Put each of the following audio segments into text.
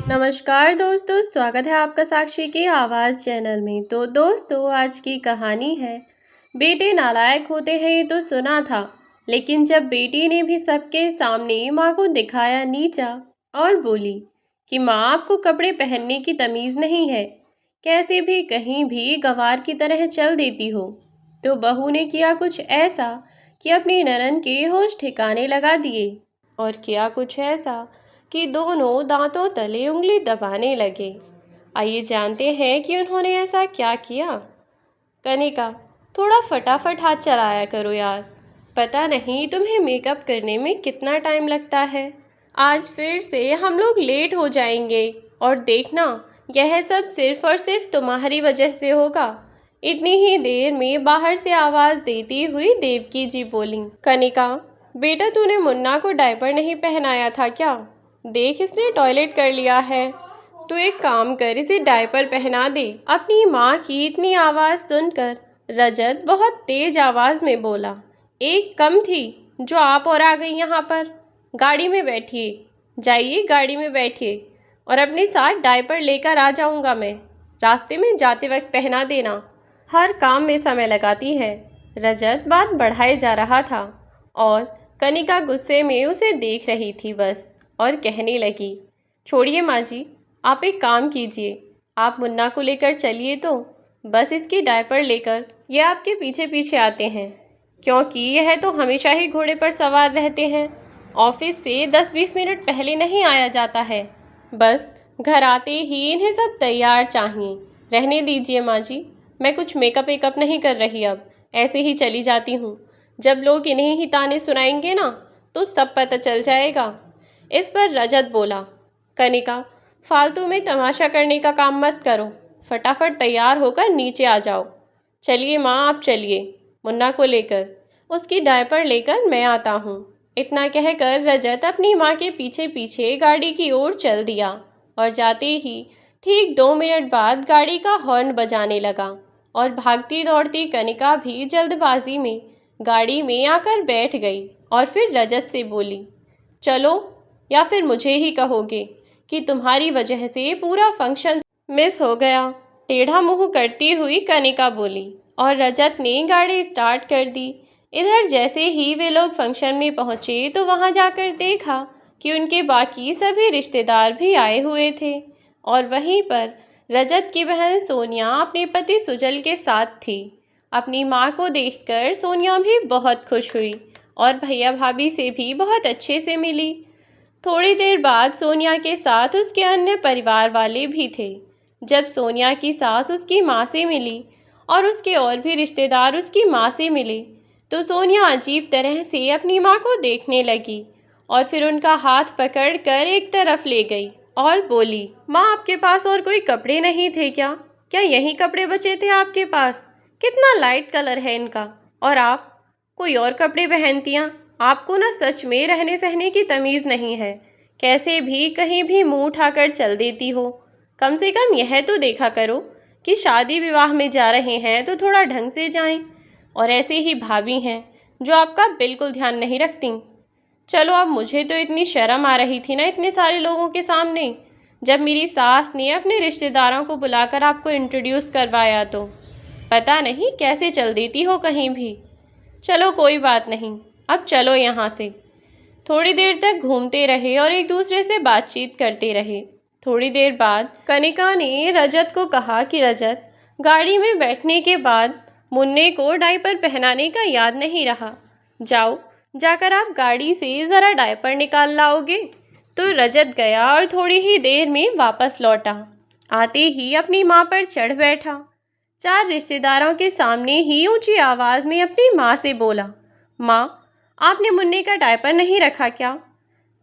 नमस्कार दोस्तों, स्वागत है आपका साक्षी की आवाज़ चैनल में। तो दोस्तों, आज की कहानी है बेटे नालायक होते हैं। ये तो सुना था, लेकिन जब बेटी ने भी सबके सामने माँ को दिखाया नीचा और बोली कि माँ, आपको कपड़े पहनने की तमीज़ नहीं है, कैसे भी कहीं भी गंवार की तरह चल देती हो, तो बहू ने किया कुछ ऐसा कि अपनी ननद के होश ठिकाने लगा दिए और किया कुछ ऐसा कि दोनों दांतों तले उंगली दबाने लगे। आइए जानते हैं कि उन्होंने ऐसा क्या किया। कनिका, थोड़ा फटाफट हाथ चलाया करो यार, पता नहीं तुम्हें मेकअप करने में कितना टाइम लगता है। आज फिर से हम लोग लेट हो जाएंगे और देखना, यह सब सिर्फ और सिर्फ तुम्हारी वजह से होगा। इतनी ही देर में बाहर से आवाज़ देती हुई देवकी जी बोली। कनिका, बेटा तूने मुन्ना को डायपर नहीं पहनाया था क्या? देख, इसने टॉयलेट कर लिया है। तू एक काम कर, इसे डायपर पहना दे। अपनी माँ की इतनी आवाज़ सुनकर रजत बहुत तेज आवाज़ में बोला, एक कम थी जो आप और आ गई यहाँ पर। गाड़ी में बैठिए, जाइए गाड़ी में बैठिए और अपने साथ डायपर लेकर आ जाऊँगा मैं। रास्ते में जाते वक्त पहना देना। हर काम में समय लगाती है। रजत बात बढ़ाए जा रहा था और कनिका गुस्से में उसे देख रही थी बस, और कहने लगी, छोड़िए माँ जी, आप एक काम कीजिए, आप मुन्ना को लेकर चलिए, तो बस इसकी डायपर लेकर ये आपके पीछे पीछे आते हैं, क्योंकि यह तो हमेशा ही घोड़े पर सवार रहते हैं। ऑफिस से 10-20 मिनट पहले नहीं आया जाता है। बस घर आते ही इन्हें सब तैयार चाहिए। रहने दीजिए माँ जी, मैं कुछ मेकअप वेकअप नहीं कर रही, अब ऐसे ही चली जाती हूँ। जब लोग इन्हें ही ताने सुनाएंगे ना, तो सब पता चल जाएगा। इस पर रजत बोला, कनिका, फालतू में तमाशा करने का काम मत करो, फटाफट तैयार होकर नीचे आ जाओ। चलिए माँ, आप चलिए, मुन्ना को लेकर उसकी डायपर लेकर मैं आता हूँ। इतना कहकर रजत अपनी माँ के पीछे पीछे गाड़ी की ओर चल दिया और जाते ही ठीक 2 मिनट बाद गाड़ी का हॉर्न बजाने लगा और भागती दौड़ती कनिका भी जल्दबाजी में गाड़ी में आकर बैठ गई और फिर रजत से बोली, चलो, या फिर मुझे ही कहोगे कि तुम्हारी वजह से पूरा फंक्शन मिस हो गया। टेढ़ा मुंह करती हुई कनिका बोली और रजत ने गाड़ी स्टार्ट कर दी। इधर जैसे ही वे लोग फंक्शन में पहुंचे तो वहां जाकर देखा कि उनके बाकी सभी रिश्तेदार भी आए हुए थे और वहीं पर रजत की बहन सोनिया अपने पति सुजल के साथ थी। अपनी माँ को देखकर सोनिया भी बहुत खुश हुई और भैया भाभी से भी बहुत अच्छे से मिली। थोड़ी देर बाद सोनिया के साथ उसके अन्य परिवार वाले भी थे। जब सोनिया की सास उसकी माँ से मिली और उसके और भी रिश्तेदार उसकी माँ से मिले, तो सोनिया अजीब तरह से अपनी माँ को देखने लगी और फिर उनका हाथ पकड़कर एक तरफ ले गई और बोली, माँ, आपके पास और कोई कपड़े नहीं थे क्या? क्या यही कपड़े बचे थे आपके पास? कितना लाइट कलर है इनका, और आप कोई और कपड़े पहनतियाँ। आपको ना सच में रहने सहने की तमीज़ नहीं है, कैसे भी कहीं भी मुंह उठाकर चल देती हो। कम से कम यह तो देखा करो कि शादी विवाह में जा रहे हैं तो थोड़ा ढंग से जाएं। और ऐसे ही भाभी हैं जो आपका बिल्कुल ध्यान नहीं रखती। चलो, अब मुझे तो इतनी शर्म आ रही थी ना इतने सारे लोगों के सामने, जब मेरी सास ने अपने रिश्तेदारों को बुलाकर आपको इंट्रोड्यूस करवाया, तो पता नहीं कैसे चल देती हो कहीं भी। चलो कोई बात नहीं, अब चलो यहाँ से। थोड़ी देर तक घूमते रहे और एक दूसरे से बातचीत करते रहे। थोड़ी देर बाद कनिका ने रजत को कहा कि रजत, गाड़ी में बैठने के बाद मुन्ने को डायपर पहनाने का याद नहीं रहा, जाओ, जाकर आप गाड़ी से ज़रा डायपर निकाल लाओगे। तो रजत गया और थोड़ी ही देर में वापस लौटा। आते ही अपनी माँ पर चढ़ बैठा। 4 रिश्तेदारों के सामने ही ऊंची आवाज़ में अपनी माँ से बोला, माँ, आपने मुन्ने का डायपर नहीं रखा क्या?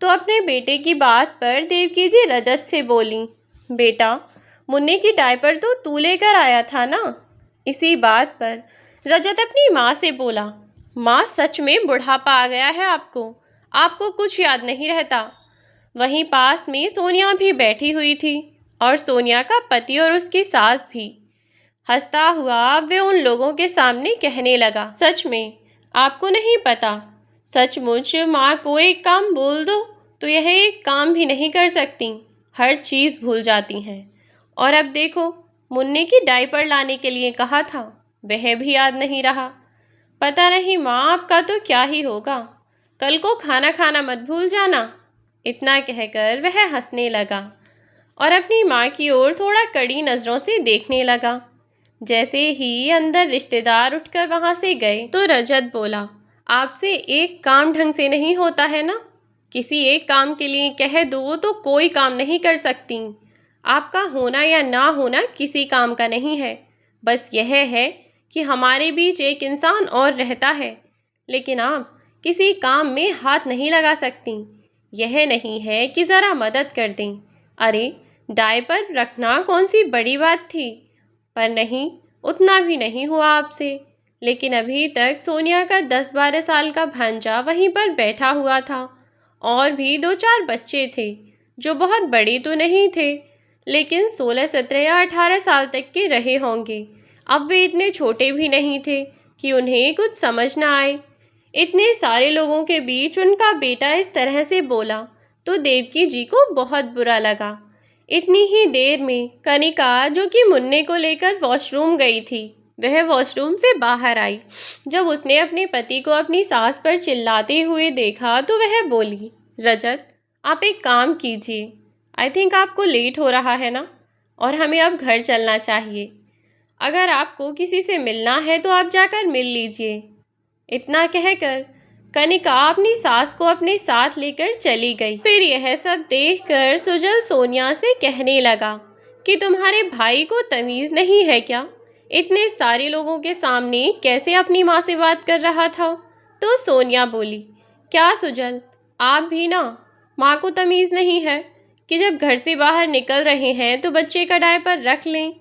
तो अपने बेटे की बात पर देवकी जी रजत से बोली, बेटा, मुन्ने की डायपर तो तू लेकर आया था ना। इसी बात पर रजत अपनी माँ से बोला, माँ, सच में बुढ़ापा आ गया है आपको, आपको कुछ याद नहीं रहता। वहीं पास में सोनिया भी बैठी हुई थी और सोनिया का पति और उसकी सास भी। हंसता हुआ वे उन लोगों के सामने कहने लगा, सच में आपको नहीं पता, सचमुच माँ को एक काम बोल दो तो यह एक काम भी नहीं कर सकती, हर चीज़ भूल जाती हैं। और अब देखो, मुन्ने की डायपर लाने के लिए कहा था, वह भी याद नहीं रहा। पता नहीं माँ आपका तो क्या ही होगा, कल को खाना खाना मत भूल जाना। इतना कहकर वह हंसने लगा और अपनी माँ की ओर थोड़ा कड़ी नज़रों से देखने लगा। जैसे ही अंदर रिश्तेदार उठकर वहाँ से गए तो रजत बोला, आपसे एक काम ढंग से नहीं होता है ना? किसी एक काम के लिए कह दो तो कोई काम नहीं कर सकती। आपका होना या ना होना किसी काम का नहीं है, बस यह है कि हमारे बीच एक इंसान और रहता है, लेकिन आप किसी काम में हाथ नहीं लगा सकती। यह नहीं है कि ज़रा मदद कर दें। अरे डायपर रखना कौन सी बड़ी बात थी, पर नहीं, उतना भी नहीं हुआ आपसे। लेकिन अभी तक सोनिया का 10-12 साल का भांजा वहीं पर बैठा हुआ था, और भी 2-4 बच्चे थे जो बहुत बड़े तो नहीं थे, लेकिन 16, 17 या 18 साल तक के रहे होंगे। अब वे इतने छोटे भी नहीं थे कि उन्हें कुछ समझ ना आए। इतने सारे लोगों के बीच उनका बेटा इस तरह से बोला तो देवकी जी को बहुत बुरा लगा। इतनी ही देर में कनिका, जो कि मुन्ने को लेकर वॉशरूम गई थी, वह वॉशरूम से बाहर आई। जब उसने अपने पति को अपनी सास पर चिल्लाते हुए देखा तो वह बोली, रजत आप एक काम कीजिए, आई थिंक आपको लेट हो रहा है ना, और हमें अब घर चलना चाहिए। अगर आपको किसी से मिलना है तो आप जाकर मिल लीजिए। इतना कहकर कनिका अपनी सास को अपने साथ लेकर चली गई। फिर यह सब देखकर सुजल सोनिया से कहने लगा कि तुम्हारे भाई को तमीज़ नहीं है क्या? इतने सारे लोगों के सामने कैसे अपनी माँ से बात कर रहा था? तो सोनिया बोली, क्या सुजल, आप भी ना, माँ को तमीज़ नहीं है कि जब घर से बाहर निकल रहे हैं तो बच्चे का डायपर रख लें।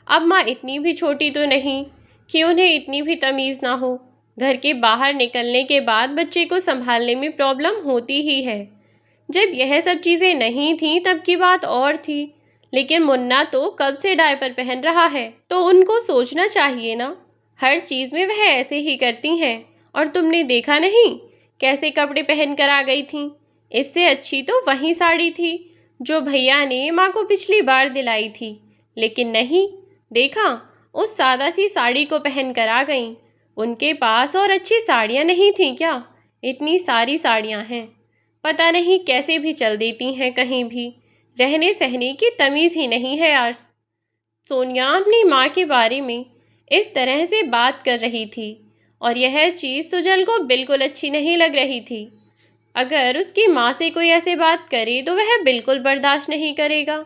अब माँ इतनी भी छोटी तो नहीं कि उन्हें इतनी भी तमीज़ ना हो। घर के बाहर निकलने के बाद बच्चे को संभालने में प्रॉब्लम होती ही है। जब यह सब चीज़ें नहीं थीं तब की बात और थी, लेकिन मुन्ना तो कब से डायपर पहन रहा है, तो उनको सोचना चाहिए ना। हर चीज़ में वह ऐसे ही करती हैं, और तुमने देखा नहीं कैसे कपड़े पहन कर आ गई थीं। इससे अच्छी तो वही साड़ी थी जो भैया ने माँ को पिछली बार दिलाई थी, लेकिन नहीं, देखा, उस सादा सी साड़ी को पहन कर आ गईं। उनके पास और अच्छी साड़ियाँ नहीं थीं क्या? इतनी सारी साड़ियाँ हैं, पता नहीं कैसे भी चल देती हैं कहीं भी, रहने सहने की तमीज़ ही नहीं है यार। सोनिया अपनी माँ के बारे में इस तरह से बात कर रही थी, और यह चीज़ सुजल को बिल्कुल अच्छी नहीं लग रही थी। अगर उसकी माँ से कोई ऐसे बात करे तो वह बिल्कुल बर्दाश्त नहीं करेगा।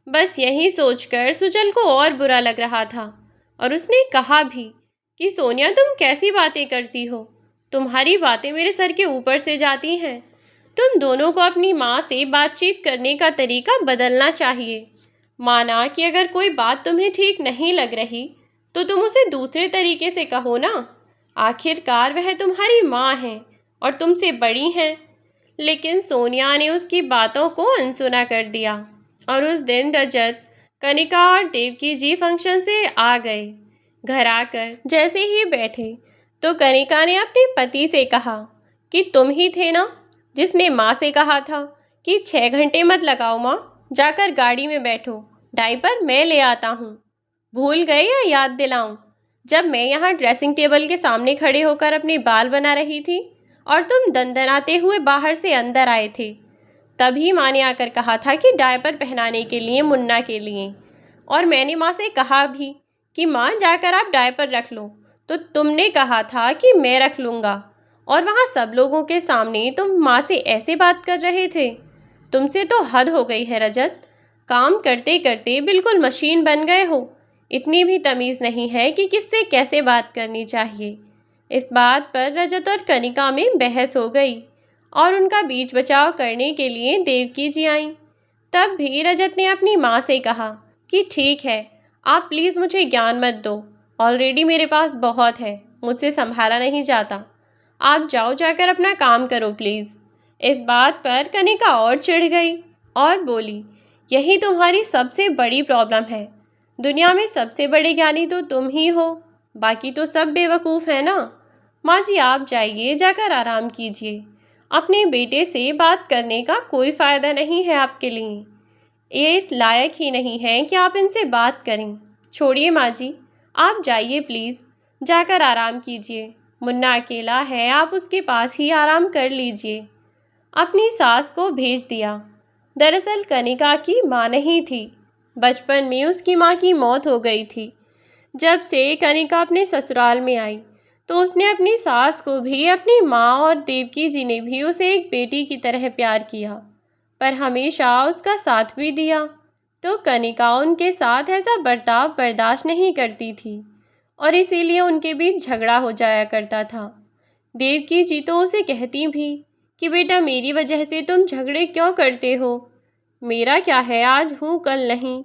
बस यही सोचकर सुजल को और बुरा लग रहा था, और उसने कहा भी कि सोनिया तुम कैसी बातें करती हो, तुम्हारी बातें मेरे सर के ऊपर से जाती हैं। तुम दोनों को अपनी माँ से बातचीत करने का तरीका बदलना चाहिए। माना कि अगर कोई बात तुम्हें ठीक नहीं लग रही तो तुम उसे दूसरे तरीके से कहो ना। आखिरकार वह तुम्हारी माँ है और तुमसे बड़ी हैं। लेकिन सोनिया ने उसकी बातों को अनसुना कर दिया, और उस दिन रजत, कनिका और देवकी जी फंक्शन से आ गए। घर आकर जैसे ही बैठे तो कनिका ने अपने पति से कहा कि तुम ही थे ना जिसने माँ से कहा था कि 6 घंटे मत लगाओ माँ, जाकर गाड़ी में बैठो, डायपर मैं ले आता हूँ। भूल गए या याद दिलाऊं? जब मैं यहाँ ड्रेसिंग टेबल के सामने खड़े होकर अपने बाल बना रही थी और तुम दंदनाते हुए बाहर से अंदर आए थे, तभी माँ ने आकर कहा था कि डायपर पहनाने के लिए मुन्ना के लिए, और मैंने माँ से कहा भी कि माँ जाकर आप डायपर रख लो, तो तुमने कहा था कि मैं रख लूँगा, और वहाँ सब लोगों के सामने तुम माँ से ऐसे बात कर रहे थे। तुमसे तो हद हो गई है रजत, काम करते करते बिल्कुल मशीन बन गए हो। इतनी भी तमीज़ नहीं है कि किससे कैसे बात करनी चाहिए। इस बात पर रजत और कनिका में बहस हो गई, और उनका बीच बचाव करने के लिए देवकी जी आईं। तब भी रजत ने अपनी माँ से कहा कि ठीक है, आप प्लीज़ मुझे ज्ञान मत दो, ऑलरेडी मेरे पास बहुत है, मुझसे संभाला नहीं जाता, आप जाओ, जाकर अपना काम करो प्लीज़। इस बात पर कनिका और चिढ़ गई और बोली, यही तुम्हारी सबसे बड़ी प्रॉब्लम है, दुनिया में सबसे बड़े ज्ञानी तो तुम ही हो, बाकी तो सब बेवकूफ़ है ना। माँ जी आप जाइए, जाकर आराम कीजिए, अपने बेटे से बात करने का कोई फ़ायदा नहीं है आपके लिए। ये इस लायक ही नहीं है कि आप इनसे बात करें। छोड़िए माँ जी, आप जाइए प्लीज़, जाकर आराम कीजिए। मुन्ना अकेला है, आप उसके पास ही आराम कर लीजिए। अपनी सास को भेज दिया। दरअसल कनिका की माँ नहीं थी। बचपन में उसकी माँ की मौत हो गई थी। जब से कनिका अपने ससुराल में आई तो उसने अपनी सास को भी, अपनी माँ और देवकी जी ने भी उसे एक बेटी की तरह प्यार किया, पर हमेशा उसका साथ भी दिया। तो कनिका उनके साथ ऐसा बर्ताव बर्दाश्त नहीं करती थी और इसीलिए उनके बीच झगड़ा हो जाया करता था। देवकी जी तो उसे कहती भी कि बेटा, मेरी वजह से तुम झगड़े क्यों करते हो? मेरा क्या है, आज हूँ कल नहीं।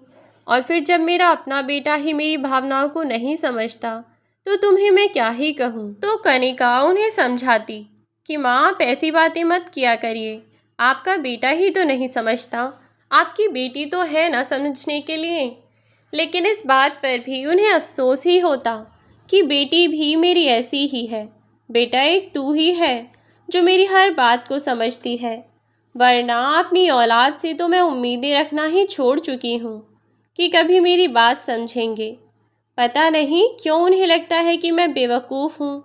और फिर जब मेरा अपना बेटा ही मेरी भावनाओं को नहीं समझता तो तुम्हें मैं क्या ही कहूँ। तो कनिका उन्हें समझाती कि माँ, आप ऐसी बातें मत किया करिए, आपका बेटा ही तो नहीं समझता, आपकी बेटी तो है ना समझने के लिए। लेकिन इस बात पर भी उन्हें अफसोस ही होता कि बेटी भी मेरी ऐसी ही है। बेटा, एक तू ही है जो मेरी हर बात को समझती है, वरना अपनी औलाद से तो मैं उम्मीदें रखना ही छोड़ चुकी हूँ कि कभी मेरी बात समझेंगे। पता नहीं क्यों उन्हें लगता है कि मैं बेवकूफ़ हूँ।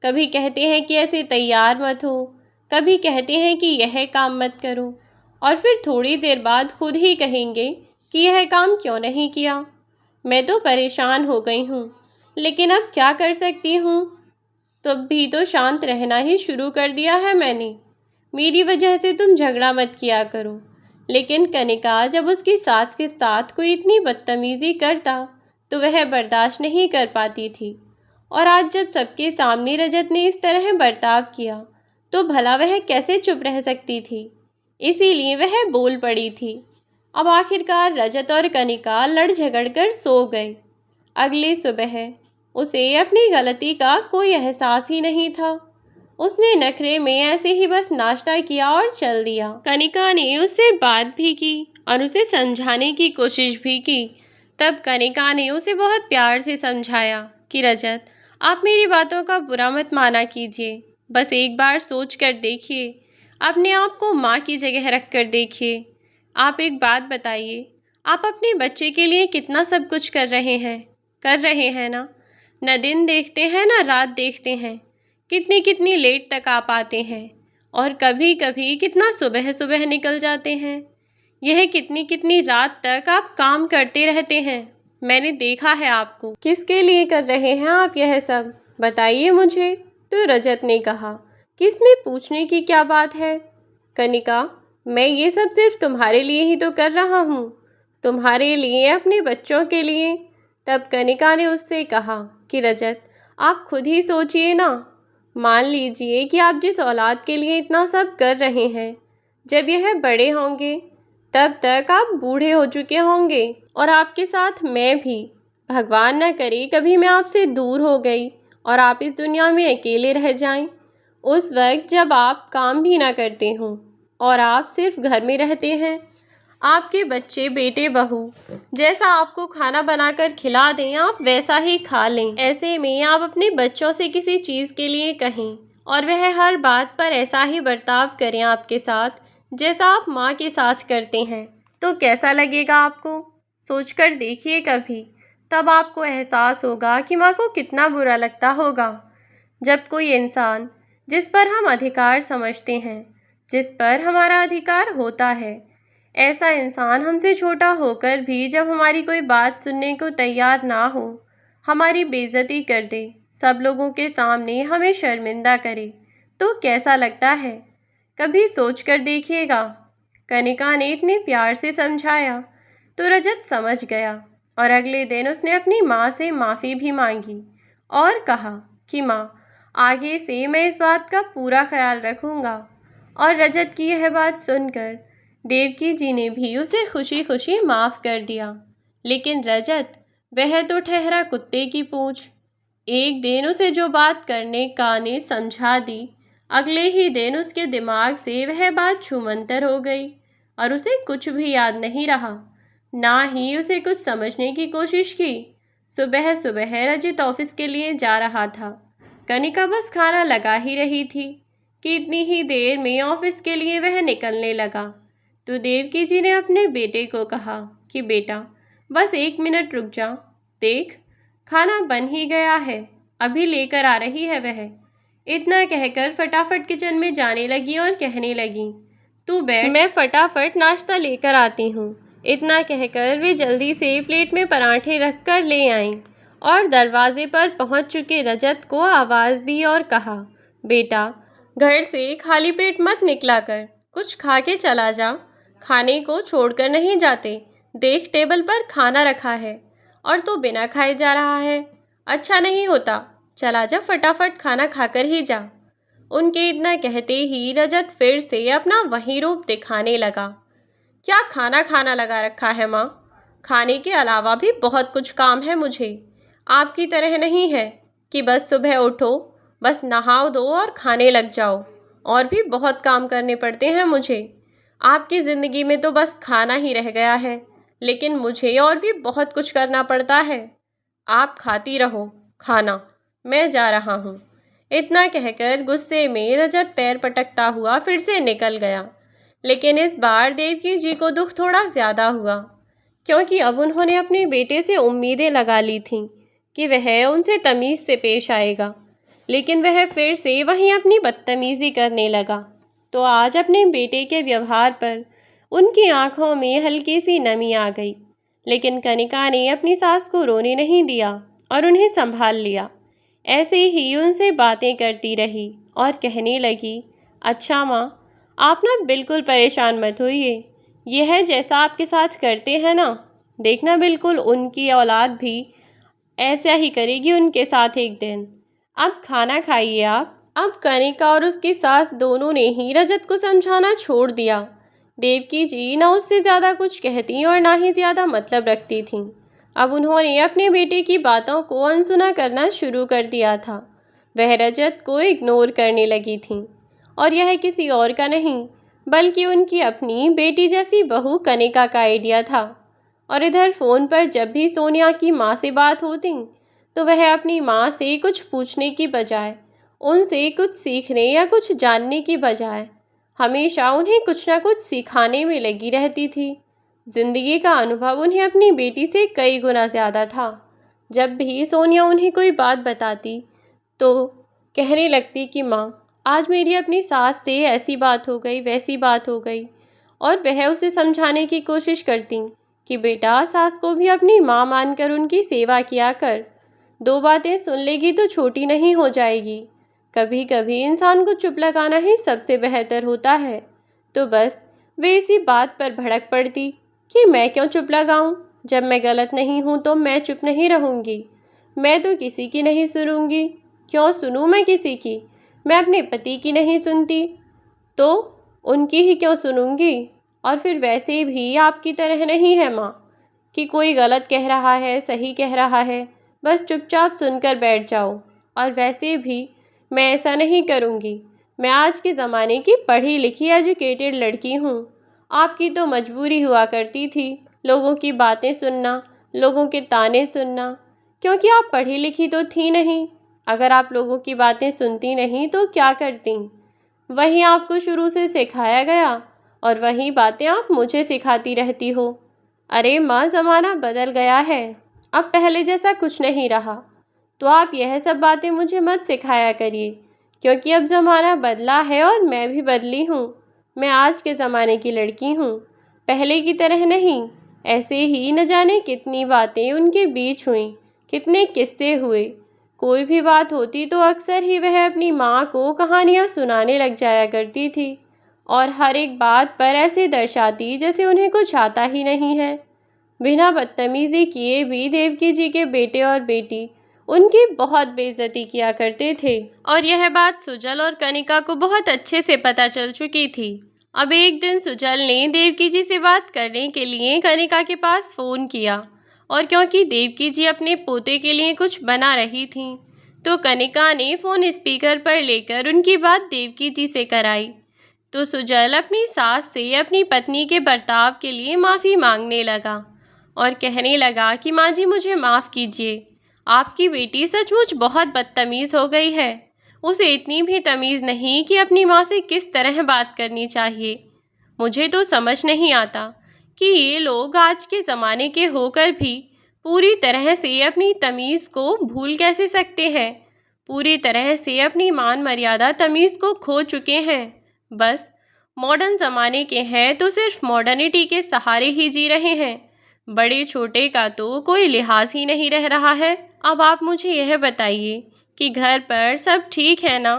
कभी कहते हैं कि ऐसे तैयार मत हो, कभी कहते हैं कि यह काम मत करो, और फिर थोड़ी देर बाद खुद ही कहेंगे कि यह काम क्यों नहीं किया। मैं तो परेशान हो गई हूँ, लेकिन अब क्या कर सकती हूँ। तब भी तो शांत रहना ही शुरू कर दिया है मैंने। मेरी वजह से तुम झगड़ा मत किया करो। लेकिन कनिका जब उसकी सास के साथ कोई इतनी बदतमीज़ी करता तो वह बर्दाश्त नहीं कर पाती थी। और आज जब सबके सामने रजत ने इस तरह बर्ताव किया तो भला वह कैसे चुप रह सकती थी। इसीलिए वह बोल पड़ी थी। अब आखिरकार रजत और कनिका लड़ झगड़ कर सो गए। अगली सुबह उसे अपनी गलती का कोई एहसास ही नहीं था। उसने नखरे में ऐसे ही बस नाश्ता किया और चल दिया। कनिका ने उससे बात भी की और उसे समझाने की कोशिश भी की। तब कनिका ने उसे बहुत प्यार से समझाया कि रजत, आप मेरी बातों का बुरा मत माना कीजिए। बस एक बार सोच कर देखिए, अपने आप को माँ की जगह रख कर देखिए। आप एक बात बताइए, आप अपने बच्चे के लिए कितना सब कुछ कर रहे हैं ना? न दिन देखते हैं न रात देखते हैं। कितनी कितनी लेट तक आप आते हैं और कभी कभी कितना सुबह सुबह निकल जाते हैं। यह कितनी कितनी रात तक आप काम करते रहते हैं। मैंने देखा है आपको। किसके लिए कर रहे हैं आप यह सब? बताइए मुझे। तो रजत ने कहा कि इसमें पूछने की क्या बात है कनिका, मैं ये सब सिर्फ तुम्हारे लिए ही तो कर रहा हूँ, तुम्हारे लिए, अपने बच्चों के लिए। तब कनिका ने उससे कहा कि रजत, आप खुद ही सोचिए ना। मान लीजिए कि आप जिस औलाद के लिए इतना सब कर रहे हैं, जब यह बड़े होंगे तब तक आप बूढ़े हो चुके होंगे और आपके साथ मैं भी। भगवान न करे कभी मैं आपसे दूर हो गई और आप इस दुनिया में अकेले रह जाएं। उस वक्त जब आप काम भी ना करते हों और आप सिर्फ घर में रहते हैं, आपके बच्चे बेटे बहू जैसा आपको खाना बनाकर खिला दें आप वैसा ही खा लें। ऐसे में आप अपने बच्चों से किसी चीज़ के लिए कहें और वह हर बात पर ऐसा ही बर्ताव करें आपके साथ जैसा आप माँ के साथ करते हैं, तो कैसा लगेगा आपको? सोचकर देखिए कभी। तब आपको एहसास होगा कि माँ को कितना बुरा लगता होगा जब कोई इंसान जिस पर हम अधिकार समझते हैं, जिस पर हमारा अधिकार होता है, ऐसा इंसान हमसे छोटा होकर भी जब हमारी कोई बात सुनने को तैयार ना हो, हमारी बेइज्जती कर दे, सब लोगों के सामने हमें शर्मिंदा करे, तो कैसा लगता है? कभी सोच कर देखिएगा। कनिका ने इतने प्यार से समझाया तो रजत समझ गया और अगले दिन उसने अपनी माँ से माफ़ी भी मांगी और कहा कि माँ, आगे से मैं इस बात का पूरा ख्याल रखूँगा। और रजत की यह बात सुनकर देवकी जी ने भी उसे खुशी खुशी माफ़ कर दिया। लेकिन रजत, वह तो ठहरा कुत्ते की पूँछ। एक दिन उसे जो बात करने का ने समझा दी, अगले ही दिन उसके दिमाग से वह बात छूमंतर हो गई और उसे कुछ भी याद नहीं रहा, ना ही उसे कुछ समझने की कोशिश की। सुबह सुबह रजत ऑफिस के लिए जा रहा था। कनिका बस खाना लगा ही रही थी कि इतनी ही देर में ऑफिस के लिए वह निकलने लगा। तो देवकी जी ने अपने बेटे को कहा कि बेटा बस 1 मिनट रुक जा, देख खाना बन ही गया है, अभी लेकर आ रही है वह। इतना कहकर फटाफट किचन में जाने लगी और कहने लगी, तू बैठ, मैं फटाफट नाश्ता लेकर आती हूँ। इतना कहकर वे जल्दी से प्लेट में पराठे रख कर ले आईं और दरवाजे पर पहुँच चुके रजत को आवाज़ दी और कहा, बेटा घर से खाली पेट मत निकला कर, कुछ खा के चला जा, खाने को छोड़कर नहीं जाते। देख टेबल पर खाना रखा है और तू बिना खाए जा रहा है, अच्छा नहीं होता, चला जा फटाफट खाना खाकर ही जा। उनके इतना कहते ही रजत फिर से अपना वही रूप दिखाने लगा। क्या खाना खाना लगा रखा है माँ, खाने के अलावा भी बहुत कुछ काम है मुझे, आपकी तरह नहीं है कि बस सुबह उठो, बस नहाओ दो और खाने लग जाओ, और भी बहुत काम करने पड़ते हैं मुझे। आपकी ज़िंदगी में तो बस खाना ही रह गया है, लेकिन मुझे और भी बहुत कुछ करना पड़ता है। आप खाती रहो खाना, मैं जा रहा हूँ। इतना कहकर गुस्से में रजत पैर पटकता हुआ फिर से निकल गया। लेकिन इस बार देवकी जी को दुख थोड़ा ज़्यादा हुआ, क्योंकि अब उन्होंने अपने बेटे से उम्मीदें लगा ली थीं कि वह उनसे तमीज़ से पेश आएगा, लेकिन वह फिर से वहीं अपनी बदतमीज़ी करने लगा। तो आज अपने बेटे के व्यवहार पर उनकी आंखों में हल्की सी नमी आ गई। लेकिन कनिका ने अपनी सास को रोने नहीं दिया और उन्हें संभाल लिया। ऐसे ही उनसे बातें करती रही और कहने लगी, अच्छा माँ, आप ना बिल्कुल परेशान मत होइए, यह है जैसा आपके साथ करते हैं ना, देखना बिल्कुल उनकी औलाद भी ऐसा ही करेगी उनके साथ एक दिन। अब खाना खाइए आप। अब कनिका और उसकी सास दोनों ने ही रजत को समझाना छोड़ दिया। देवकी जी ना उससे ज़्यादा कुछ कहती और ना ही ज़्यादा मतलब रखती थीं। अब उन्होंने अपने बेटे की बातों को अनसुना करना शुरू कर दिया था। वह रजत को इग्नोर करने लगी थीं, और यह किसी और का नहीं बल्कि उनकी अपनी बेटी जैसी बहू कनिका का आइडिया था। और इधर फ़ोन पर जब भी सोनिया की माँ से बात होती तो वह अपनी माँ से कुछ पूछने की बजाय, उनसे कुछ सीखने या कुछ जानने की बजाय हमेशा उन्हें कुछ ना कुछ सिखाने में लगी रहती थी। ज़िंदगी का अनुभव उन्हें अपनी बेटी से कई गुना ज़्यादा था। जब भी सोनिया उन्हें कोई बात बताती तो कहने लगती कि माँ, आज मेरी अपनी सास से ऐसी बात हो गई, वैसी बात हो गई, और वह उसे समझाने की कोशिश करती कि बेटा सास को भी अपनी माँ मानकर उनकी सेवा किया कर, 2 बातें सुन लेगी तो छोटी नहीं हो जाएगी। कभी कभी इंसान को चुप लगाना ही सबसे बेहतर होता है। तो बस वे इसी बात पर भड़क पड़ती कि मैं क्यों चुप लगाऊं, जब मैं गलत नहीं हूं तो मैं चुप नहीं रहूंगी, मैं तो किसी की नहीं सुनूंगी, क्यों सुनूं मैं किसी की, मैं अपने पति की नहीं सुनती तो उनकी ही क्यों सुनूंगी। और फिर वैसे भी आपकी तरह नहीं है माँ कि कोई गलत कह रहा है, सही कह रहा है, बस चुपचाप सुनकर बैठ जाओ। और वैसे भी मैं ऐसा नहीं करूँगी, मैं आज के ज़माने की पढ़ी लिखी एजुकेटेड लड़की हूँ। आपकी तो मजबूरी हुआ करती थी लोगों की बातें सुनना, लोगों के ताने सुनना, क्योंकि आप पढ़ी लिखी तो थी नहीं। अगर आप लोगों की बातें सुनती नहीं तो क्या करती, वही आपको शुरू से सिखाया गया और वही बातें आप मुझे सिखाती रहती हो। अरे माँ, ज़माना बदल गया है, अब पहले जैसा कुछ नहीं रहा, तो आप यह सब बातें मुझे मत सिखाया करिए, क्योंकि अब ज़माना बदला है और मैं भी बदली हूँ। मैं आज के ज़माने की लड़की हूँ, पहले की तरह नहीं। ऐसे ही न जाने कितनी बातें उनके बीच हुईं, कितने किस्से हुए। कोई भी बात होती तो अक्सर ही वह अपनी माँ को कहानियाँ सुनाने लग जाया करती थी, और हर एक बात पर ऐसे दर्शाती जैसे उन्हें कुछ आता ही नहीं है। बिना बदतमीज़ी किए भी देवकी जी के बेटे और बेटी उनकी बहुत बेइज्जती किया करते थे, और यह बात सुजल और कनिका को बहुत अच्छे से पता चल चुकी थी। अब एक दिन सुजल ने देवकी जी से बात करने के लिए कनिका के पास फ़ोन किया, और क्योंकि देवकी जी अपने पोते के लिए कुछ बना रही थीं, तो कनिका ने फ़ोन स्पीकर पर लेकर उनकी बात देवकी जी से कराई। तो सुजल अपनी सास से अपनी पत्नी के बर्ताव के लिए माफ़ी मांगने लगा और कहने लगा कि माँ जी, मुझे माफ़ कीजिए, आपकी बेटी सचमुच बहुत बदतमीज़ हो गई है, उसे इतनी भी तमीज़ नहीं कि अपनी माँ से किस तरह बात करनी चाहिए। मुझे तो समझ नहीं आता कि ये लोग आज के ज़माने के होकर भी पूरी तरह से अपनी तमीज़ को भूल कैसे सकते हैं। पूरी तरह से अपनी मान मर्यादा तमीज़ को खो चुके हैं। बस मॉडर्न ज़माने के हैं तो सिर्फ मॉडर्निटी के सहारे ही जी रहे हैं। बड़े छोटे का तो कोई लिहाज ही नहीं रह रहा है। अब आप मुझे यह बताइए कि घर पर सब ठीक है ना,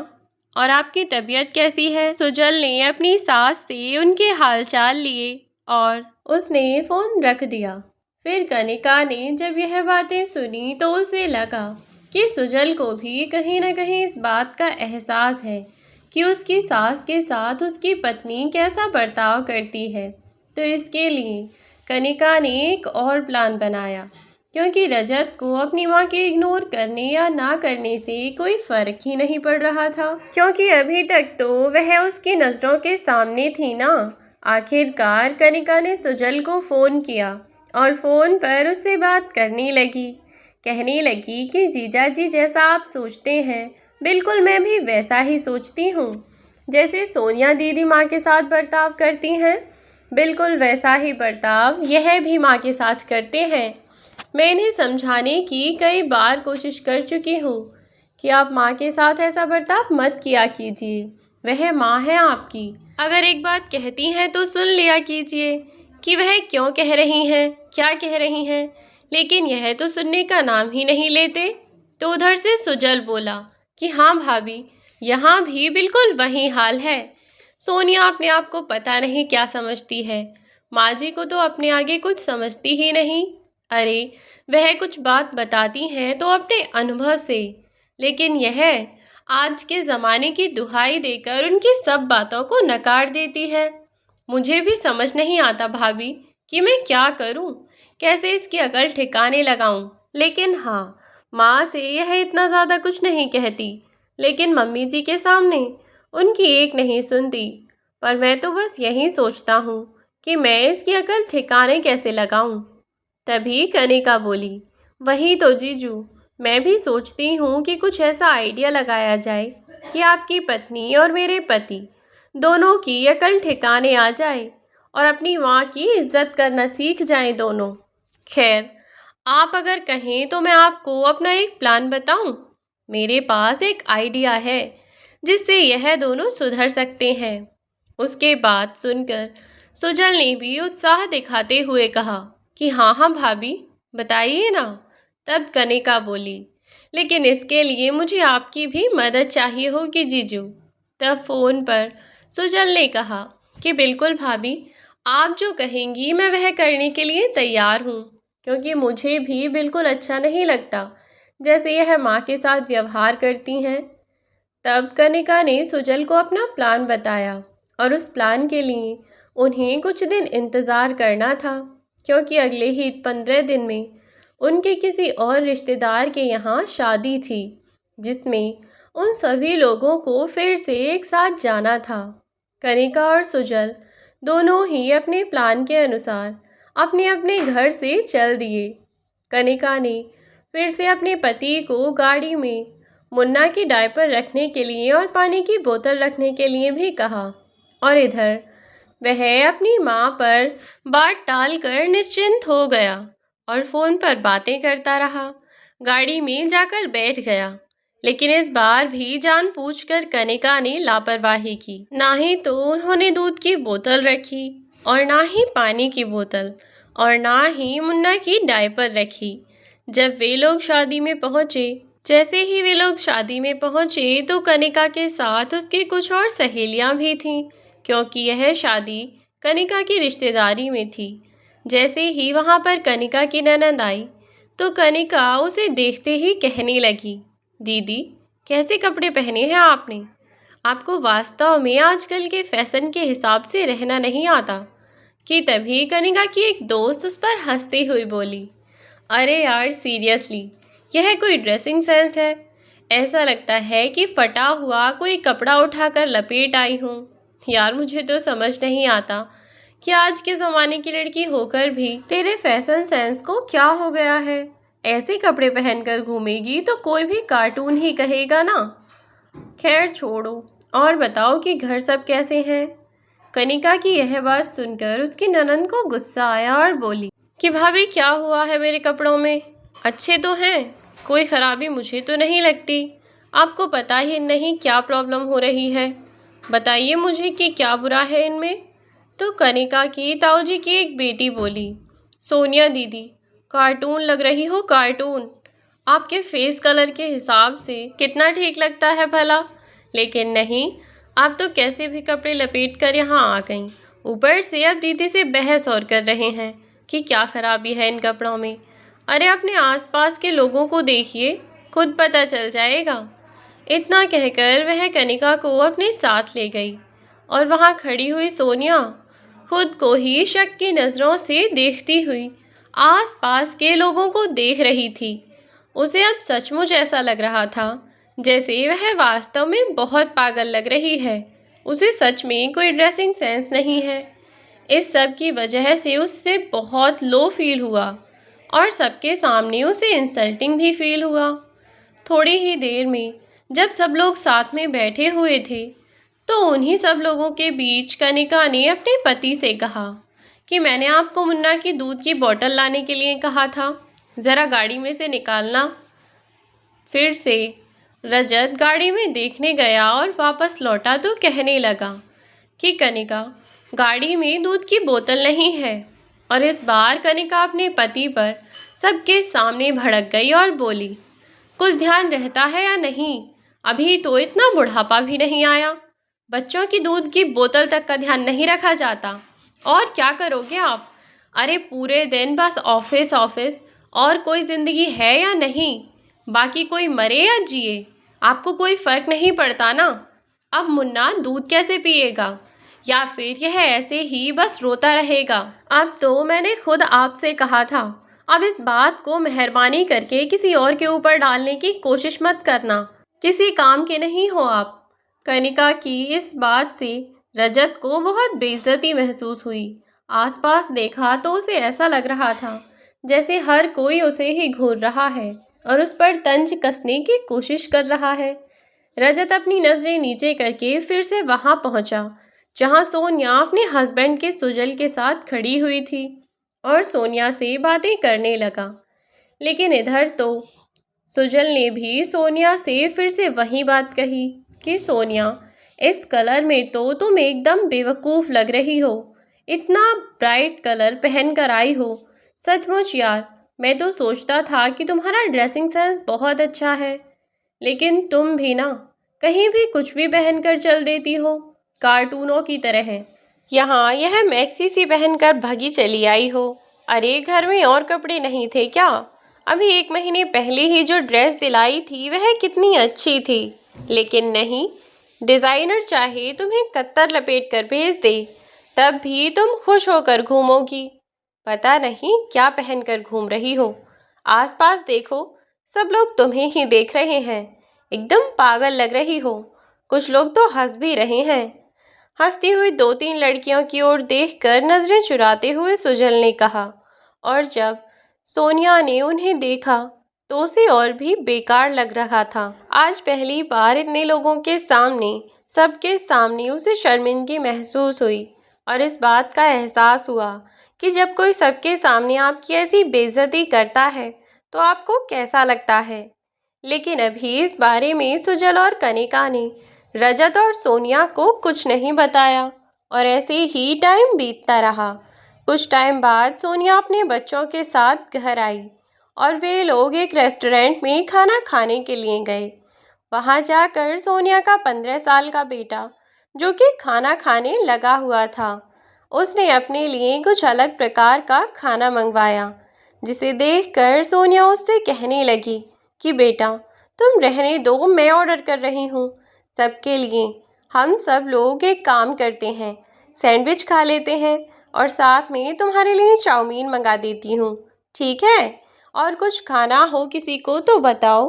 और आपकी तबीयत कैसी है। सुजल ने अपनी सास से उनके हालचाल लिए और उसने फ़ोन रख दिया। फिर कनिका ने जब यह बातें सुनी तो उसे लगा कि सुजल को भी कहीं न कहीं इस बात का एहसास है कि उसकी सास के साथ उसकी पत्नी कैसा बर्ताव करती है। तो इसके लिए कनिका ने एक और प्लान बनाया, क्योंकि रजत को अपनी माँ के इग्नोर करने या ना करने से कोई फ़र्क ही नहीं पड़ रहा था, क्योंकि अभी तक तो वह उसकी नज़रों के सामने थी ना। आखिरकार कनिका ने सुजल को फ़ोन किया और फ़ोन पर उससे बात करने लगी। कहने लगी कि जीजा जी जैसा आप सोचते हैं बिल्कुल मैं भी वैसा ही सोचती हूँ। जैसे सोनिया दीदी माँ के साथ बर्ताव करती हैं बिल्कुल वैसा ही बर्ताव यह भी माँ के साथ करते हैं। मैं इन्हें समझाने की कई बार कोशिश कर चुकी हूँ कि आप माँ के साथ ऐसा बर्ताव मत किया कीजिए। वह माँ है आपकी, अगर एक बात कहती हैं तो सुन लिया कीजिए कि वह क्यों कह रही हैं, क्या कह रही हैं। लेकिन यह तो सुनने का नाम ही नहीं लेते। तो उधर से सुजल बोला कि हाँ भाभी, यहाँ भी बिल्कुल वही हाल है। सोनिया अपने आप को पता नहीं क्या समझती है। माँ जी को तो अपने आगे कुछ समझती ही नहीं। अरे वह कुछ बात बताती हैं तो अपने अनुभव से, लेकिन यह आज के ज़माने की दुहाई देकर उनकी सब बातों को नकार देती है। मुझे भी समझ नहीं आता भाभी कि मैं क्या करूं, कैसे इसकी अकल ठिकाने लगाऊं। लेकिन हाँ, माँ से यह इतना ज़्यादा कुछ नहीं कहती, लेकिन मम्मी जी के सामने उनकी एक नहीं सुनती। पर मैं तो बस यही सोचता हूँ कि मैं इसकी अकल ठिकाने कैसे लगाऊं। तभी कनिका बोली, वही तो जीजू, मैं भी सोचती हूँ कि कुछ ऐसा आइडिया लगाया जाए कि आपकी पत्नी और मेरे पति दोनों की अकल ठिकाने आ जाए और अपनी माँ की इज्जत करना सीख जाएं दोनों। खैर, आप अगर कहें तो मैं आपको अपना एक प्लान बताऊं। मेरे पास एक आइडिया है जिससे यह दोनों सुधर सकते हैं। उसके बाद सुनकर सुजल ने भी उत्साह दिखाते हुए कहा कि हाँ हाँ भाभी, बताइए ना। तब कनिका बोली, लेकिन इसके लिए मुझे आपकी भी मदद चाहिए होगी जीजू। तब फ़ोन पर सुजल ने कहा कि बिल्कुल भाभी, आप जो कहेंगी मैं वह करने के लिए तैयार हूँ, क्योंकि मुझे भी बिल्कुल अच्छा नहीं लगता जैसे यह माँ के साथ व्यवहार करती हैं। तब कनिका ने सुजल को अपना प्लान बताया और उस प्लान के लिए उन्हें कुछ दिन इंतज़ार करना था, क्योंकि अगले ही 15 दिन में उनके किसी और रिश्तेदार के यहाँ शादी थी, जिसमें उन सभी लोगों को फिर से एक साथ जाना था। कनिका और सुजल दोनों ही अपने प्लान के अनुसार अपने अपने घर से चल दिए। कनिका ने फिर से अपने पति को गाड़ी में मुन्ना की डायपर रखने के लिए और पानी की बोतल रखने के लिए भी कहा, और इधर वह अपनी माँ पर बात टालकर निश्चिंत हो गया और फ़ोन पर बातें करता रहा। गाड़ी में जाकर बैठ गया, लेकिन इस बार भी जानबूझकर कनिका ने लापरवाही की। ना ही तो उन्होंने दूध की बोतल रखी और ना ही पानी की बोतल और ना ही मुन्ना की डायपर रखी। जब वे लोग शादी में पहुँचे, जैसे ही वे लोग शादी में पहुँचे तो कनिका के साथ उसकी कुछ और सहेलियाँ भी थीं, क्योंकि यह शादी कनिका की रिश्तेदारी में थी। जैसे ही वहाँ पर कनिका की ननद आई तो कनिका उसे देखते ही कहने लगी, दीदी कैसे कपड़े पहने हैं आपने? आपको वास्तव में आजकल के फैशन के हिसाब से रहना नहीं आता। कि तभी कनिका की एक दोस्त उस पर हंसते हुए बोली, अरे यार सीरियसली, यह कोई ड्रेसिंग सेंस है? ऐसा लगता है कि फटा हुआ कोई कपड़ा उठाकर लपेट आई हूँ। यार मुझे तो समझ नहीं आता कि आज के ज़माने की लड़की होकर भी तेरे फैशन सेंस को क्या हो गया है। ऐसे कपड़े पहनकर घूमेगी तो कोई भी कार्टून ही कहेगा ना। खैर छोड़ो, और बताओ कि घर सब कैसे हैं। कनिका की यह बात सुनकर उसकी ननंद को गुस्सा आया और बोली कि भाभी क्या हुआ है मेरे कपड़ों में, अच्छे तो हैं, कोई खराबी मुझे तो नहीं लगती। आपको पता ही नहीं क्या प्रॉब्लम हो रही है, बताइए मुझे कि क्या बुरा है इनमें। तो कनिका की ताऊजी की एक बेटी बोली, सोनिया दीदी, कार्टून लग रही हो कार्टून, आपके फेस कलर के हिसाब से कितना ठीक लगता है भला। लेकिन नहीं, आप तो कैसे भी कपड़े लपेट कर यहाँ आ गईं, ऊपर से अब दीदी से बहस और कर रहे हैं कि क्या खराबी है इन कपड़ों में। अरे अपने आसपास के लोगों को देखिए, खुद पता चल जाएगा। इतना कहकर वह कनिका को अपने साथ ले गई और वहाँ खड़ी हुई सोनिया खुद को ही शक की नज़रों से देखती हुई आसपास के लोगों को देख रही थी। उसे अब सचमुच ऐसा लग रहा था जैसे वह वास्तव में बहुत पागल लग रही है। उसे सच में कोई ड्रेसिंग सेंस नहीं है। इस सब की वजह से उससे बहुत लो फील हुआ और सबके सामने उसे इंसल्टिंग भी फील हुआ। थोड़ी ही देर में जब सब लोग साथ में बैठे हुए थे तो उन्हीं सब लोगों के बीच कनिका ने अपने पति से कहा कि मैंने आपको मुन्ना की दूध की बोतल लाने के लिए कहा था, ज़रा गाड़ी में से निकालना। फिर से रजत गाड़ी में देखने गया और वापस लौटा तो कहने लगा कि कनिका, गाड़ी में दूध की बोतल नहीं है। और इस बार कनिका अपने पति पर सबके सामने भड़क गई और बोली, कुछ ध्यान रहता है या नहीं, अभी तो इतना बुढ़ापा भी नहीं आया, बच्चों की दूध की बोतल तक का ध्यान नहीं रखा जाता। और क्या करोगे आप, अरे पूरे दिन बस ऑफिस ऑफिस, और कोई ज़िंदगी है या नहीं, बाकी कोई मरे या जिए आपको कोई फ़र्क नहीं पड़ता ना। अब मुन्ना दूध कैसे पिएगा, या फिर यह ऐसे ही बस रोता रहेगा। अब तो मैंने खुद आपसे कहा था, अब इस बात को मेहरबानी करके किसी और के ऊपर डालने की कोशिश मत करना, किसी काम के नहीं हो आप। कनिका की इस बात से रजत को बहुत बेइज्जती महसूस हुई। आसपास देखा तो उसे ऐसा लग रहा था जैसे हर कोई उसे ही घूर रहा है और उस पर तंज कसने की कोशिश कर रहा है। रजत अपनी नज़रें नीचे करके फिर से वहाँ पहुँचा जहाँ सोनिया अपने हस्बैंड के सुजल के साथ खड़ी हुई थी और सोनिया से बातें करने लगा। लेकिन इधर तो सुजल ने भी सोनिया से फिर से वही बात कही कि सोनिया, इस कलर में तो तुम एकदम बेवकूफ़ लग रही हो, इतना ब्राइट कलर पहन कर आई हो। सचमुच यार, मैं तो सोचता था कि तुम्हारा ड्रेसिंग सेंस बहुत अच्छा है, लेकिन तुम भी ना कहीं भी कुछ भी पहन कर चल देती हो, कार्टूनों की तरह है। यहाँ यह मैक्सी सी पहनकर भगी चली आई हो। अरे घर में और कपड़े नहीं थे क्या? अभी 1 महीने पहले ही जो ड्रेस दिलाई थी वह कितनी अच्छी थी, लेकिन नहीं, डिज़ाइनर चाहे तुम्हें कत्तर लपेट कर भेज दे तब भी तुम खुश होकर घूमोगी। पता नहीं क्या पहनकर घूम रही हो। आसपास देखो, सब लोग तुम्हें ही देख रहे हैं, एकदम पागल लग रही हो। कुछ लोग तो हंस भी रहे हैं। हंसती हुई 2-3 लड़कियों की ओर देखकर नजरें चुराते हुए सुजल ने कहा। और जब सोनिया ने उन्हें देखा तो उसे और भी बेकार लग रहा था। आज पहली बार इतने लोगों के सामने, सबके सामने उसे शर्मिंदगी महसूस हुई और इस बात का एहसास हुआ कि जब कोई सबके सामने आपकी ऐसी बेइज्जती करता है तो आपको कैसा लगता है। लेकिन अभी इस बारे में सुजल और कनिका ने रजत और सोनिया को कुछ नहीं बताया और ऐसे ही टाइम बीतता रहा। कुछ टाइम बाद सोनिया अपने बच्चों के साथ घर आई और वे लोग एक रेस्टोरेंट में खाना खाने के लिए गए। वहाँ जाकर सोनिया का 15 साल का बेटा, जो कि खाना खाने लगा हुआ था, उसने अपने लिए कुछ अलग प्रकार का खाना मंगवाया, जिसे देखकर सोनिया उससे कहने लगी कि बेटा तुम रहने दो, मैं ऑर्डर कर रही हूँ सबके लिए। हम सब लोग एक काम करते हैं, सैंडविच खा लेते हैं और साथ में तुम्हारे लिए चाउमीन मंगा देती हूँ, ठीक है? और कुछ खाना हो किसी को तो बताओ।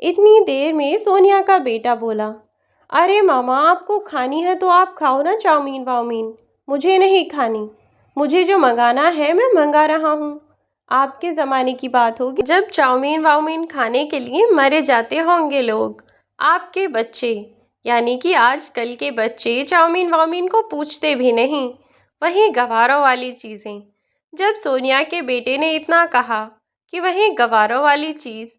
इतनी देर में सोनिया का बेटा बोला, अरे मामा आपको खानी है तो आप खाओ ना चाउमीन वाउमीन, मुझे नहीं खानी, मुझे जो मंगाना है मैं मंगा रहा हूँ। आपके ज़माने की बात होगी जब चाउमीन वाउमीन खाने के लिए मरे जाते होंगे लोग, आपके बच्चे यानी कि आजकल के बच्चे चाउमीन वाउमीन को पूछते भी नहीं, वहीं गवारों वाली चीज़ें। जब सोनिया के बेटे ने इतना कहा कि वहीं गवारों वाली चीज़,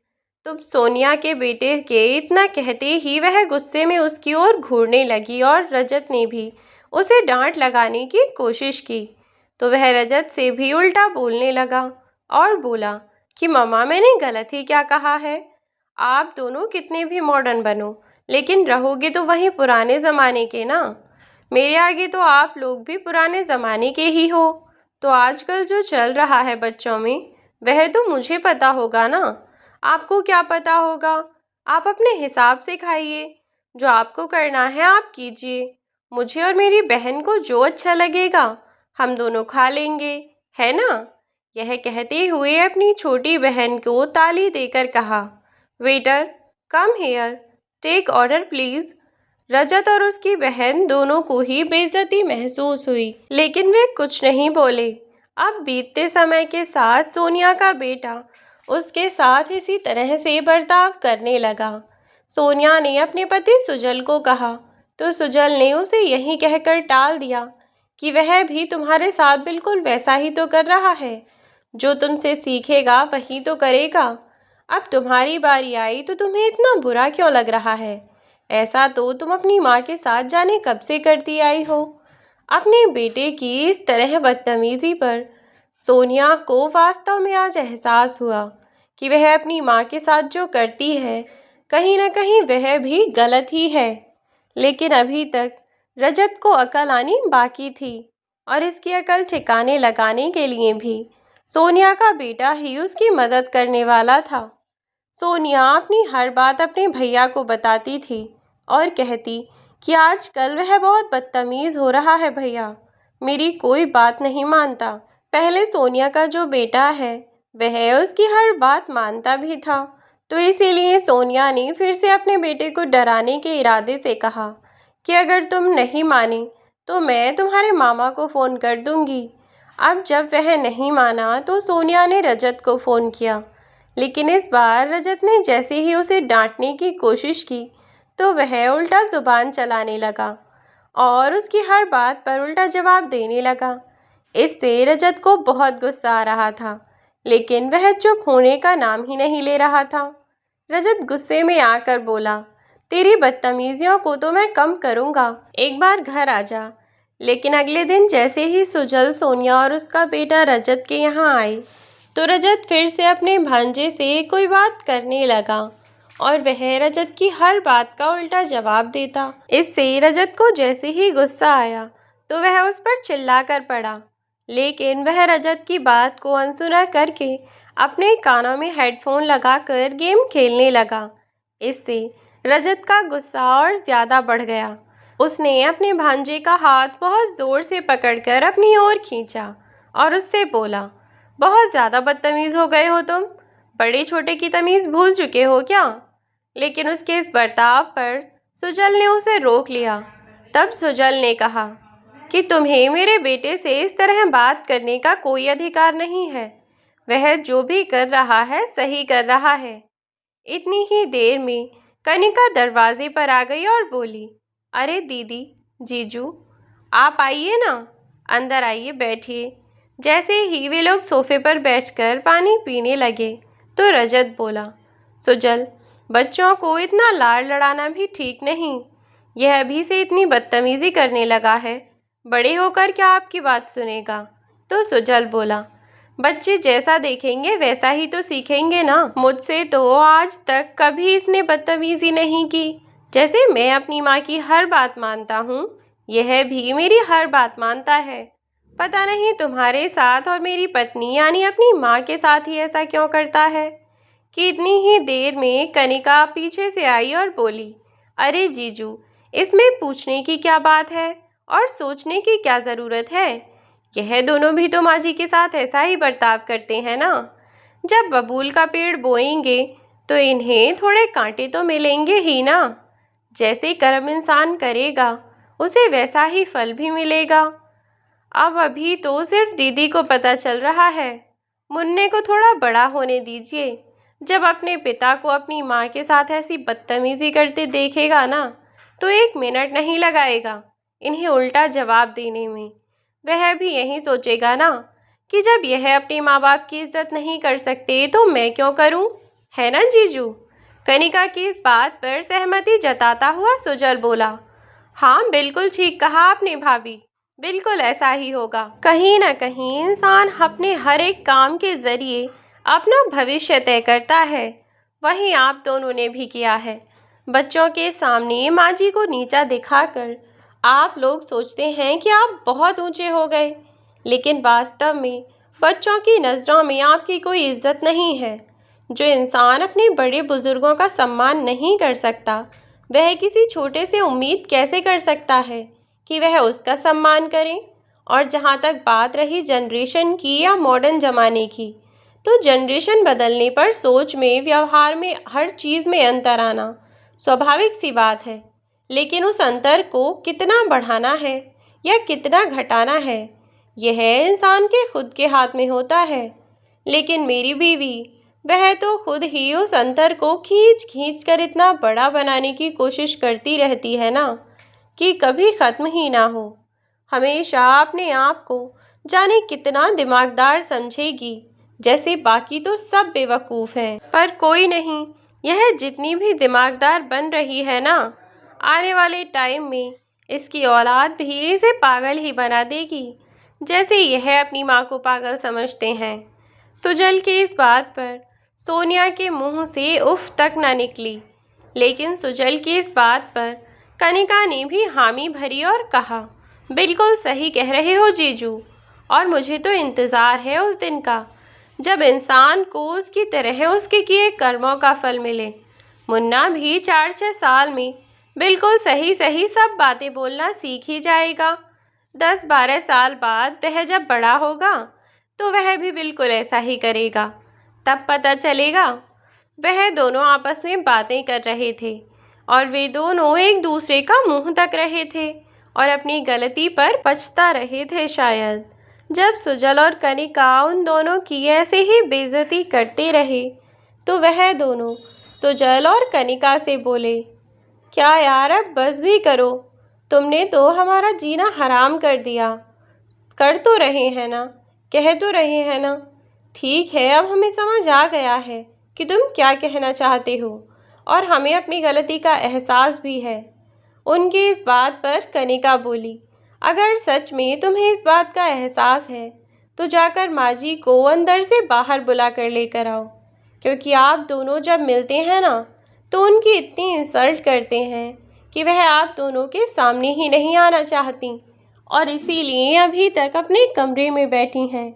तो सोनिया के बेटे के इतना कहते ही वह गुस्से में उसकी ओर घूरने लगी और रजत ने भी उसे डांट लगाने की कोशिश की। तो वह रजत से भी उल्टा बोलने लगा और बोला कि मम्मा, मैंने गलत ही क्या कहा है। आप दोनों कितने भी मॉडर्न बनो, लेकिन रहोगे तो वही पुराने ज़माने के ना। मेरे आगे तो आप लोग भी पुराने ज़माने के ही हो। तो आजकल जो चल रहा है बच्चों में, वह तो मुझे पता होगा ना। आपको क्या पता होगा? आप अपने हिसाब से खाइए, जो आपको करना है आप कीजिए। मुझे और मेरी बहन को जो अच्छा लगेगा हम दोनों खा लेंगे, है ना? यह कहते हुए अपनी छोटी बहन को ताली देकर कहा, waiter, come here, take order please. Rajat और उसकी बहन दोनों को ही बेइज्जती महसूस हुई, लेकिन वे कुछ नहीं बोले। अब बीतते समय के साथ सोनिया का बेटा उसके साथ इसी तरह से बर्ताव करने लगा। सोनिया ने अपने पति सुजल को कहा, तो सुजल ने उसे यही कहकर टाल दिया कि वह भी तुम्हारे साथ बिल्कुल वैसा ही तो कर रहा है। जो तुमसे सीखेगा वही तो करेगा। अब तुम्हारी बारी आई तो तुम्हें इतना बुरा क्यों लग रहा है? ऐसा तो तुम अपनी माँ के साथ जाने कब से करती आई हो। अपने बेटे की इस तरह बदतमीजी पर सोनिया को वास्तव में आज एहसास हुआ कि वह अपनी माँ के साथ जो करती है, कहीं ना कहीं वह भी गलत ही है। लेकिन अभी तक रजत को अकल आनी बाकी थी, और इसकी अकल ठिकाने लगाने के लिए भी सोनिया का बेटा ही उसकी मदद करने वाला था। सोनिया अपनी हर बात अपने भैया को बताती थी और कहती कि आजकल वह बहुत बदतमीज़ हो रहा है भैया, मेरी कोई बात नहीं मानता। पहले सोनिया का जो बेटा है वह उसकी हर बात मानता भी था, तो इसीलिए सोनिया ने फिर से अपने बेटे को डराने के इरादे से कहा कि अगर तुम नहीं माने तो मैं तुम्हारे मामा को फ़ोन कर दूंगी। अब जब वह नहीं माना तो सोनिया ने रजत को फ़ोन किया, लेकिन इस बार रजत ने जैसे ही उसे डांटने की कोशिश की तो वह उल्टा ज़ुबान चलाने लगा और उसकी हर बात पर उल्टा जवाब देने लगा। इससे रजत को बहुत गुस्सा आ रहा था, लेकिन वह चुप होने का नाम ही नहीं ले रहा था। रजत गुस्से में आकर बोला, तेरी बदतमीजियों को तो मैं कम करूँगा, एक बार घर आ जा। लेकिन अगले दिन जैसे ही सुजल, सोनिया और उसका बेटा रजत के यहाँ आए, तो रजत फिर से अपने भांजे से कोई बात करने लगा और वह रजत की हर बात का उल्टा जवाब देता। इससे रजत को जैसे ही गुस्सा आया तो वह उस पर चिल्ला कर पड़ा, लेकिन वह रजत की बात को अनसुना करके अपने कानों में हेडफोन लगाकर गेम खेलने लगा। इससे रजत का गुस्सा और ज़्यादा बढ़ गया। उसने अपने भांजे का हाथ बहुत ज़ोर से पकड़कर अपनी ओर खींचा और उससे बोला, बहुत ज़्यादा बदतमीज़ हो गए हो तुम, बड़े छोटे की तमीज़ भूल चुके हो क्या? लेकिन उसके इस बर्ताव पर सुजल ने उसे रोक लिया। तब सुजल ने कहा कि तुम्हें मेरे बेटे से इस तरह बात करने का कोई अधिकार नहीं है। वह जो भी कर रहा है सही कर रहा है। इतनी ही देर में कनिका दरवाजे पर आ गई और बोली, अरे दीदी, जीजू, आप आइए ना, अंदर आइए, बैठिए। जैसे ही वे लोग सोफे पर बैठकर पानी पीने लगे तो रजत बोला, सुजल, बच्चों को इतना लाड़ लड़ाना भी ठीक नहीं। यह अभी से इतनी बदतमीज़ी करने लगा है, बड़े होकर क्या आपकी बात सुनेगा? तो सुजल बोला, बच्चे जैसा देखेंगे वैसा ही तो सीखेंगे ना। मुझसे तो आज तक कभी इसने बदतमीज़ी नहीं की। जैसे मैं अपनी माँ की हर बात मानता हूँ, यह भी मेरी हर बात मानता है। पता नहीं तुम्हारे साथ और मेरी पत्नी यानी अपनी माँ के साथ ही ऐसा क्यों करता है। कि इतनी ही देर में कनिका पीछे से आई और बोली, अरे जीजू, इसमें पूछने की क्या बात है और सोचने की क्या ज़रूरत है? यह दोनों भी तो माँ जी के साथ ऐसा ही बर्ताव करते हैं ना। जब बबूल का पेड़ बोएंगे तो इन्हें थोड़े कांटे तो मिलेंगे ही ना। जैसे कर्म इंसान करेगा उसे वैसा ही फल भी मिलेगा। अब अभी तो सिर्फ दीदी को पता चल रहा है, मुन्ने को थोड़ा बड़ा होने दीजिए। जब अपने पिता को अपनी माँ के साथ ऐसी बदतमीज़ी करते देखेगा ना, तो 1 मिनट नहीं लगाएगा इन्हें उल्टा जवाब देने में। वह भी यही सोचेगा ना कि जब यह अपने माँ बाप की इज्जत नहीं कर सकते तो मैं क्यों करूँ, है ना जीजू। कनिका की इस बात पर सहमति जताता हुआ सुजल बोला, हाँ बिल्कुल ठीक कहा आपने भाभी, बिल्कुल ऐसा ही होगा। कहीं ना कहीं इंसान अपने हर एक काम के जरिए अपना भविष्य तय करता है। वहीं आप दोनों ने भी किया है। बच्चों के सामने माँ जी को नीचा दिखाकर आप लोग सोचते हैं कि आप बहुत ऊंचे हो गए, लेकिन वास्तव में बच्चों की नज़रों में आपकी कोई इज्जत नहीं है। जो इंसान अपने बड़े बुजुर्गों का सम्मान नहीं कर सकता, वह किसी छोटे से उम्मीद कैसे कर सकता है कि वह उसका सम्मान करे। और जहाँ तक बात रही जनरेशन की या मॉडर्न ज़माने की, तो जनरेशन बदलने पर सोच में, व्यवहार में, हर चीज़ में अंतर आना स्वाभाविक सी बात है। लेकिन उस अंतर को कितना बढ़ाना है या कितना घटाना है, यह इंसान के खुद के हाथ में होता है। लेकिन मेरी बीवी, वह तो खुद ही उस अंतर को खींच खींच कर इतना बड़ा बनाने की कोशिश करती रहती है ना, कि कभी ख़त्म ही ना हो। हमेशा अपने आप को जाने कितना दिमागदार समझेगी, जैसे बाकी तो सब बेवकूफ़ हैं। पर कोई नहीं, यह जितनी भी दिमागदार बन रही है ना, आने वाले टाइम में इसकी औलाद भी इसे पागल ही बना देगी, जैसे यह अपनी माँ को पागल समझते हैं। सुजल की इस बात पर सोनिया के मुंह से उफ तक ना निकली, लेकिन सुजल की इस बात पर कनिका ने भी हामी भरी और कहा, बिल्कुल सही कह रहे हो जीजू, और मुझे तो इंतज़ार है उस दिन का जब इंसान को उसकी तरह उसके किए कर्मों का फल मिले। मुन्ना भी 4-6 साल में बिल्कुल सही सही सब बातें बोलना सीख ही जाएगा। 10-12 साल बाद वह जब बड़ा होगा तो वह भी बिल्कुल ऐसा ही करेगा। तब पता चलेगा। वह दोनों आपस में बातें कर रहे थे और वे दोनों एक दूसरे का मुंह तक रहे थे और अपनी गलती पर पछता रहे थे शायद। जब सुजल और कनिका उन दोनों की ऐसे ही बेइज्जती करते रहे तो वह दोनों सुजल और कनिका से बोले, क्या यार, अब बस भी करो, तुमने तो हमारा जीना हराम कर दिया। कर तो रहे हैं ना, कह तो रहे हैं ना। ठीक है, अब हमें समझ आ गया है कि तुम क्या कहना चाहते हो और हमें अपनी गलती का एहसास भी है। उनकी इस बात पर कनिका बोली, अगर सच में तुम्हें इस बात का एहसास है तो जाकर माँ जी को अंदर से बाहर बुला कर लेकर आओ, क्योंकि आप दोनों जब मिलते हैं ना तो उनकी इतनी इंसल्ट करते हैं कि वह आप दोनों के सामने ही नहीं आना चाहती और इसीलिए अभी तक अपने कमरे में बैठी हैं।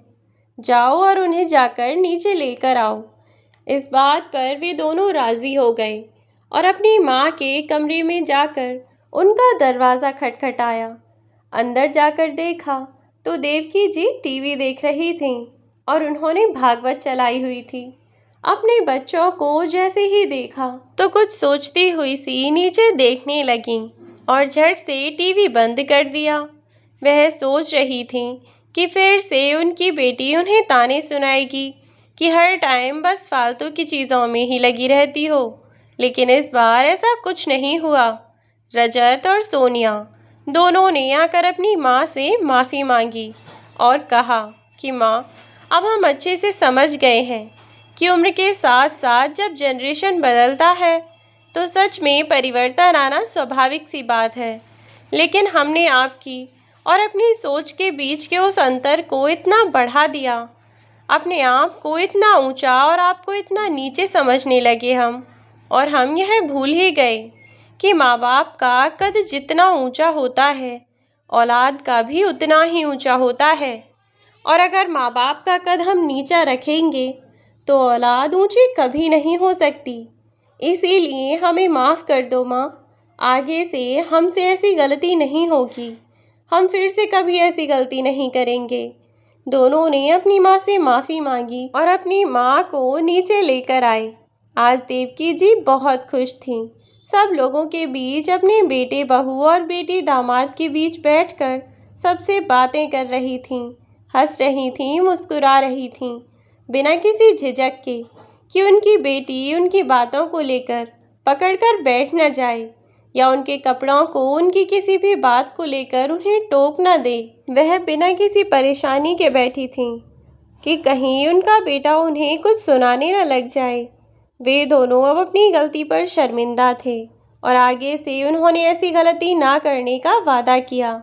जाओ और उन्हें जाकर नीचे लेकर आओ। इस बात पर वे दोनों राज़ी हो गए और अपनी माँ के कमरे में जाकर उनका दरवाज़ा खटखटाया। अंदर जाकर देखा तो देवकी जी टीवी देख रही थीं और उन्होंने भागवत चलाई हुई थी। अपने बच्चों को जैसे ही देखा तो कुछ सोचती हुई सी नीचे देखने लगीं और झट से टीवी बंद कर दिया। वह सोच रही थी कि फिर से उनकी बेटी उन्हें ताने सुनाएगी कि हर टाइम बस फालतू की चीज़ों में ही लगी रहती हो, लेकिन इस बार ऐसा कुछ नहीं हुआ। रजत और सोनिया दोनों ने आकर अपनी माँ से माफ़ी मांगी और कहा कि माँ, अब हम अच्छे से समझ गए हैं कि उम्र के साथ साथ जब जनरेशन बदलता है तो सच में परिवर्तन आना स्वाभाविक सी बात है, लेकिन हमने आपकी और अपनी सोच के बीच के उस अंतर को इतना बढ़ा दिया, अपने आप को इतना ऊंचा और आपको इतना नीचे समझने लगे हम, और हम यह भूल ही गए कि माँ बाप का कद जितना ऊंचा होता है औलाद का भी उतना ही ऊंचा होता है, और अगर माँ बाप का कद हम नीचा रखेंगे तो औलाद ऊंची कभी नहीं हो सकती। इसीलिए हमें माफ़ कर दो माँ, आगे से हमसे ऐसी गलती नहीं होगी, हम फिर से कभी ऐसी गलती नहीं करेंगे। दोनों ने अपनी माँ से माफ़ी मांगी और अपनी माँ को नीचे लेकर आए। आज देवकी जी बहुत खुश थीं। सब लोगों के बीच अपने बेटे बहू और बेटी दामाद के बीच बैठकर सबसे बातें कर रही थीं, हंस रही थीं, मुस्कुरा रही थीं, बिना किसी झिझक के कि उनकी बेटी उनकी बातों को लेकर पकड़कर बैठ न जाए। या उनके कपड़ों को, उनकी किसी भी बात को लेकर उन्हें टोक न दे। वह बिना किसी परेशानी के बैठी थीं कि कहीं उनका बेटा उन्हें कुछ सुनाने न लग जाए। वे दोनों अब अपनी गलती पर शर्मिंदा थे और आगे से उन्होंने ऐसी गलती ना करने का वादा किया।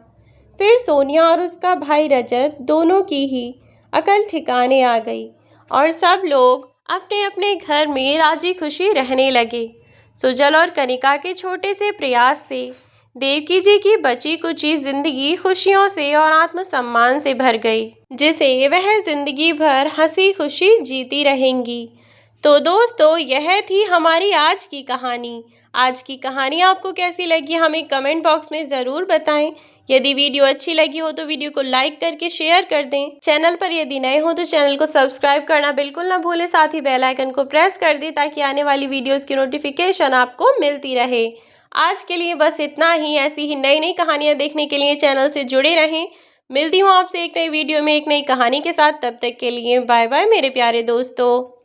फिर सोनिया और उसका भाई रजत दोनों की ही अकल ठिकाने आ गई और सब लोग अपने अपने घर में राजी खुशी रहने लगे। सुजल और कनिका के छोटे से प्रयास से देवकी जी की बची कुची जिंदगी खुशियों से और आत्मसम्मान से भर गई, जिसे वह जिंदगी भर हंसी खुशी जीती रहेंगी। तो दोस्तों, यह थी हमारी आज की कहानी। आज की कहानी आपको कैसी लगी हमें कमेंट बॉक्स में ज़रूर बताएं। यदि वीडियो अच्छी लगी हो तो वीडियो को लाइक करके शेयर कर दें। चैनल पर यदि नए हो तो चैनल को सब्सक्राइब करना बिल्कुल ना भूलें। साथ ही बेल आइकन को प्रेस कर दें ताकि आने वाली वीडियोज़ की नोटिफिकेशन आपको मिलती रहे। आज के लिए बस इतना ही। ऐसी ही नई नई कहानियाँ देखने के लिए चैनल से जुड़े रहें। मिलती हूँ आपसे एक नई वीडियो में एक नई कहानी के साथ। तब तक के लिए बाय बाय मेरे प्यारे दोस्तों।